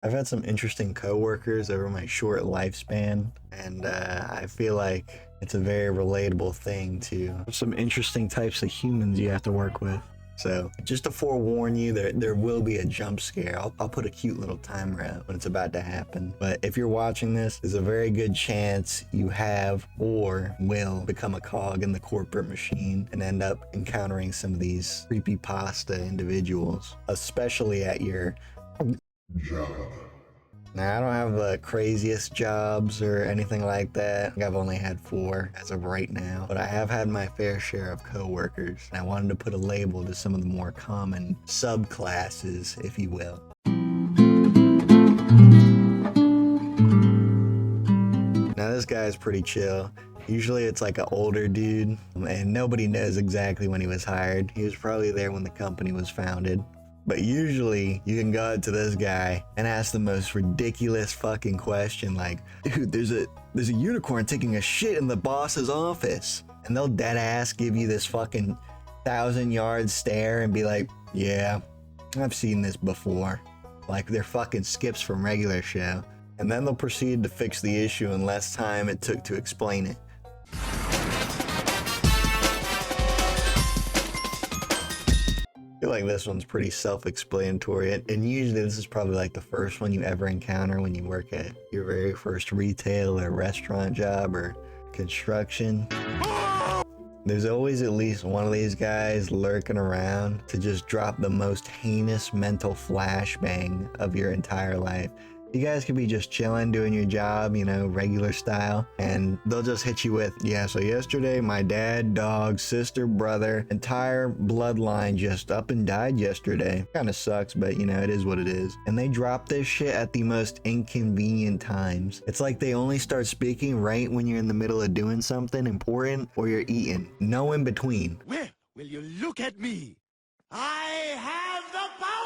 I've had some interesting coworkers over my short lifespan, and I feel like it's a very relatable thing to some interesting types of humans you have to work with. So just to forewarn you, there will be a jump scare. I'll put a cute little timer out when it's about to happen. But if you're watching this, there's a very good chance you have or will become a cog in the corporate machine and end up encountering some of these creepypasta individuals, especially at your job. Now, I don't have the craziest jobs or anything like that. I've only had 4 as of right now, but I have had my fair share of coworkers, and I wanted to put a label to some of the more common subclasses, if you will. Now, this guy's pretty chill. Usually it's like an older dude, and nobody knows exactly when he was hired. He was probably there when the company was founded. But usually you can go up to this guy and ask the most ridiculous fucking question like, dude, there's a unicorn taking a shit in the boss's office. And they'll dead ass give you this fucking 1,000-yard stare and be like, yeah, I've seen this before. Like they're fucking skips from regular show. And then they'll proceed to fix the issue in less time it took to explain it. I feel like this one's pretty self-explanatory, and usually this is probably like the first one you ever encounter when you work at your very first retail or restaurant job or construction. There's always at least one of these guys lurking around to just drop the most heinous mental flashbang of your entire life. You guys could be just chilling, doing your job, you know, regular style, and they'll just hit you with, yeah, so yesterday my dad, dog, sister, brother, entire bloodline just up and died yesterday. Kinda sucks, but you know, it is what it is. And they drop this shit at the most inconvenient times. It's like they only start speaking right when you're in the middle of doing something important or you're eating. No in between. Well, will you look at me? I have the power!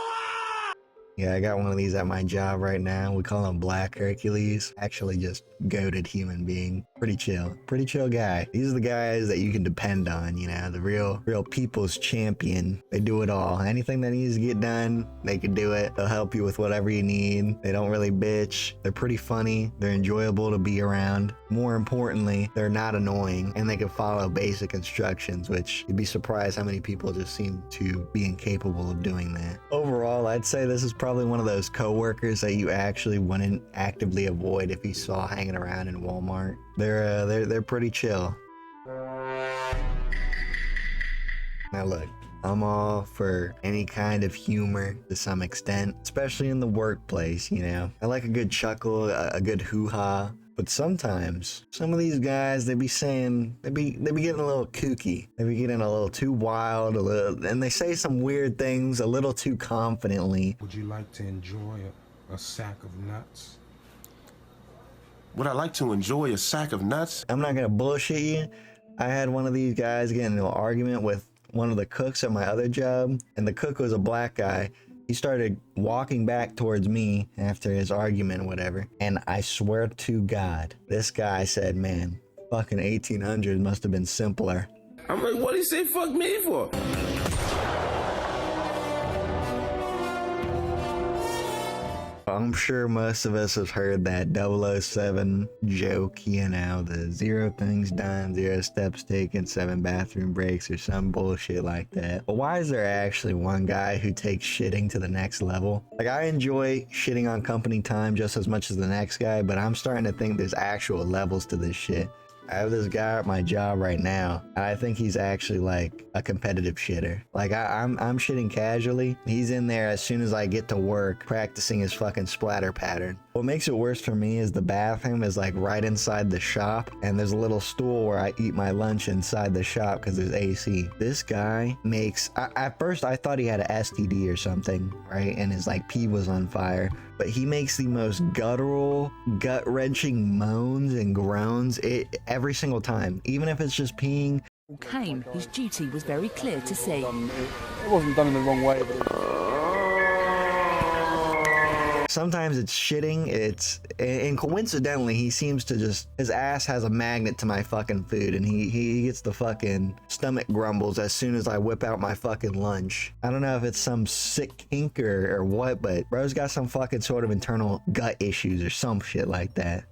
Yeah, I got one of these at my job right now. We call him Black Hercules. Actually just goated human being. Pretty chill guy. These are the guys that you can depend on, you know, the real people's champion. They do it all. Anything that needs to get done, they can do it. They'll help you with whatever you need. They don't really bitch. They're pretty funny. They're enjoyable to be around. More importantly, they're not annoying and they can follow basic instructions, which you'd be surprised how many people just seem to be incapable of doing that. Overall, I'd say this is probably one of those coworkers that you actually wouldn't actively avoid if you saw hanging around in Walmart. They're pretty chill. Now look, I'm all for any kind of humor to some extent, especially in the workplace, you know. I like a good chuckle, a good hoo-ha. But sometimes, some of these guys, they be getting a little kooky. They be getting a little too wild, and they say some weird things a little too confidently. Would you like to enjoy a sack of nuts? Would I like to enjoy a sack of nuts? I'm not gonna bullshit you. I had one of these guys get into an argument with one of the cooks at my other job, and the cook was a black guy. He started walking back towards me after his argument or whatever, and I swear to God, this guy said, man, fucking 1800 must have been simpler. I'm like, what did he say fuck me for? I'm sure most of us have heard that 007 joke, you know, the 0 things done, 0 steps taken, 7 bathroom breaks, or some bullshit like that. But why is there actually one guy who takes shitting to the next level? Like, I enjoy shitting on company time just as much as the next guy, but I'm starting to think there's actual levels to this shit. I have this guy at my job right now, and I think he's actually like a competitive shitter. Like I'm shitting casually. He's in there as soon as I get to work, practicing his fucking splatter pattern. What makes it worse for me is the bathroom is like right inside the shop, and there's a little stool where I eat my lunch inside the shop because there's AC. This guy makes, at first I thought he had an STD or something, right? And his like pee was on fire. But he makes the most guttural, gut-wrenching moans and groans every single time, even if it's just peeing. Came, his duty was very clear to see. It wasn't done in the wrong way, but Sometimes it's shitting. And coincidentally, he seems to just, his ass has a magnet to my fucking food, and he gets the fucking stomach grumbles as soon as I whip out my fucking lunch. I don't know if it's some sick kink or what, but bro's got some fucking sort of internal gut issues or some shit like that.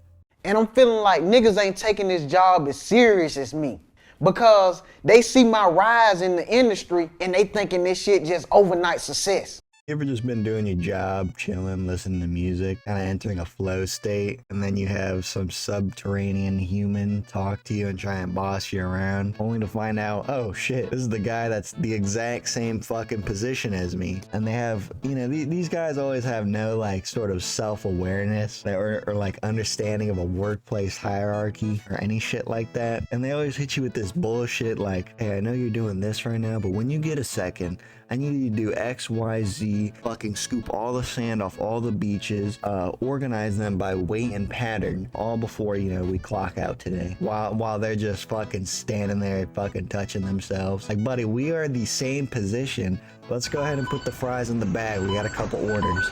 And I'm feeling like niggas ain't taking this job as serious as me, because they see my rise in the industry and they thinking this shit just overnight success. You ever just been doing your job, chilling, listening to music, kind of entering a flow state, and then you have some subterranean human talk to you and try and boss you around, only to find out, oh shit, this is the guy that's the exact same fucking position as me. And they have, you know, these guys always have no like sort of self-awareness or like understanding of a workplace hierarchy or any shit like that. And they always hit you with this bullshit like, hey, I know you're doing this right now, but when you get a second, I need you to do X, Y, Z, fucking scoop all the sand off all the beaches, organize them by weight and pattern, all before, you know, we clock out today. While they're just fucking standing there fucking touching themselves. Like, buddy, we are the same position. Let's go ahead and put the fries in the bag. We got a couple orders.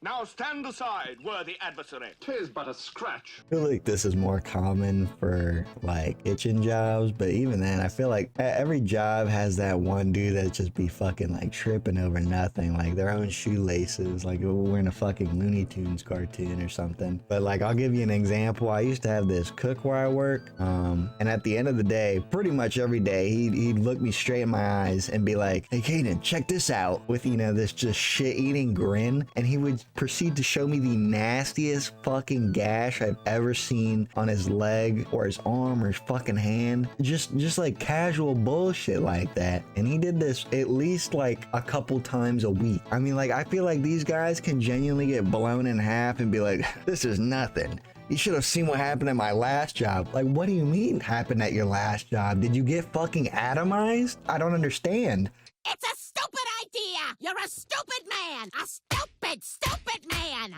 Now stand aside, worthy adversary. 'Tis but a scratch. I feel like this is more common for like kitchen jobs, but even then I feel like every job has that one dude that just be fucking like tripping over nothing, like their own shoelaces, like we're in a fucking Looney Tunes cartoon or something. But like, I'll give you an example. I used to have this cook where I work, and at the end of the day, pretty much every day, he'd look me straight in my eyes and be like, hey Kaden, check this out, with, you know, this just shit-eating grin, and he would proceed to show me the nastiest fucking gash I've ever seen on his leg or his arm or his fucking hand. Just like casual bullshit like that. And he did this at least like a couple times a week. I mean, like, I feel like these guys can genuinely get blown in half and be like, this is nothing. You should have seen what happened at my last job. Like, what do you mean happened at your last job? Did you get fucking atomized? I don't understand. It's a stupid idea! You're a stupid man! A stupid man!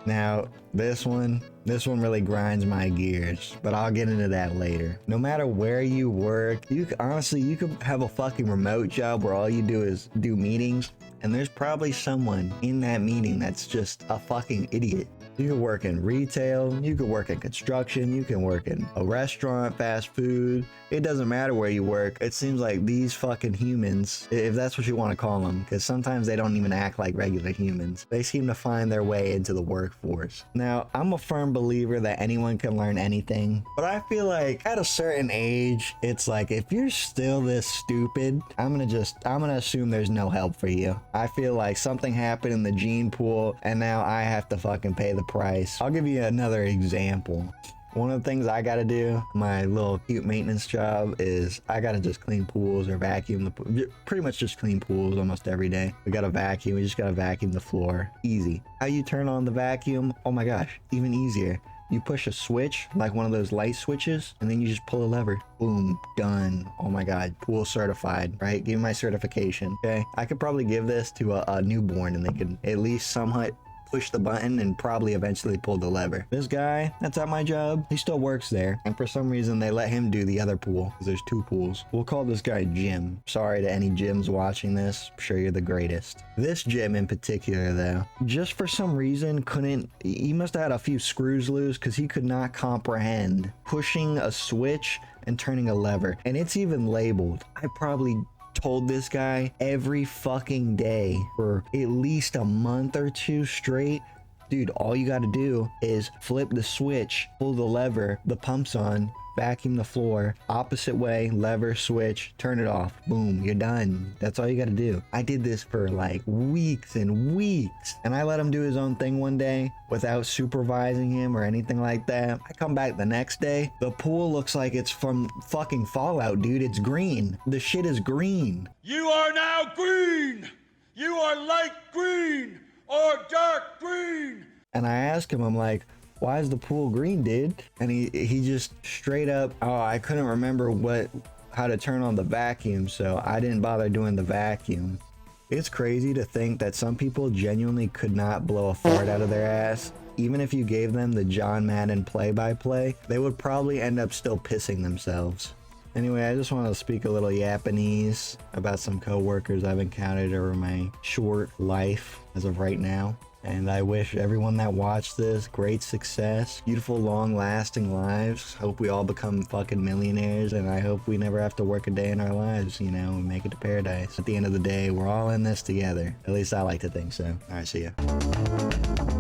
Now, this one really grinds my gears, but I'll get into that later. No matter where you work, you could have a fucking remote job where all you do is do meetings, and there's probably someone in that meeting that's just a fucking idiot. You could work in retail, you could work in construction, you can work in a restaurant, fast food. It doesn't matter where you work. It seems like these fucking humans, if that's what you want to call them, because sometimes they don't even act like regular humans, they seem to find their way into the workforce. Now, I'm a firm believer that anyone can learn anything, but I feel like at a certain age, it's like, if you're still this stupid, I'm gonna assume there's no help for you. I feel like something happened in the gene pool, and now I have to fucking pay the price. I'll give you another example. One of the things I gotta do, my little cute maintenance job, is I gotta just clean pools or vacuum the pool. Pretty much just clean pools almost every day. We gotta vacuum, we just gotta vacuum the floor. Easy. How you turn on the vacuum? Oh my gosh, even easier. You push a switch, like one of those light switches, and then you just pull a lever. Boom, done. Oh my God, pool certified, right? Give me my certification, okay? I could probably give this to a newborn and they can at least somewhat push the button and probably eventually pull the lever. This guy that's at my job, he still works there, and for some reason they let him do the other pool, because there's two pools. We'll call this guy Jim. Sorry to any Jims watching this, I'm sure you're the greatest. This Jim in particular though, just for some reason he must have had a few screws loose, because he could not comprehend pushing a switch and turning a lever, and it's even labeled. I probably told this guy every fucking day for at least a month or two straight, dude, all you gotta do is flip the switch, pull the lever, the pump's on, vacuum the floor, opposite way, lever, switch, turn it off, boom, you're done. That's all you gotta do. I did this for like weeks and weeks, and I let him do his own thing one day without supervising him or anything like that. I come back the next day, the pool looks like it's from fucking Fallout, dude. It's green. The shit is green. You are now green! You are light green or dark green! And I asked him, I'm like, why is the pool green, dude? And he just straight up, oh, I couldn't remember how to turn on the vacuum, so I didn't bother doing the vacuum. It's crazy to think that some people genuinely could not blow a fart out of their ass. Even if you gave them the John Madden play-by-play, they would probably end up still pissing themselves. Anyway, I just want to speak a little Japanese about some coworkers I've encountered over my short life as of right now. And I wish everyone that watched this great success, beautiful, long-lasting lives. Hope we all become fucking millionaires, and I hope we never have to work a day in our lives, you know, and make it to paradise. At the end of the day, we're all in this together. At least I like to think so. All right, see ya.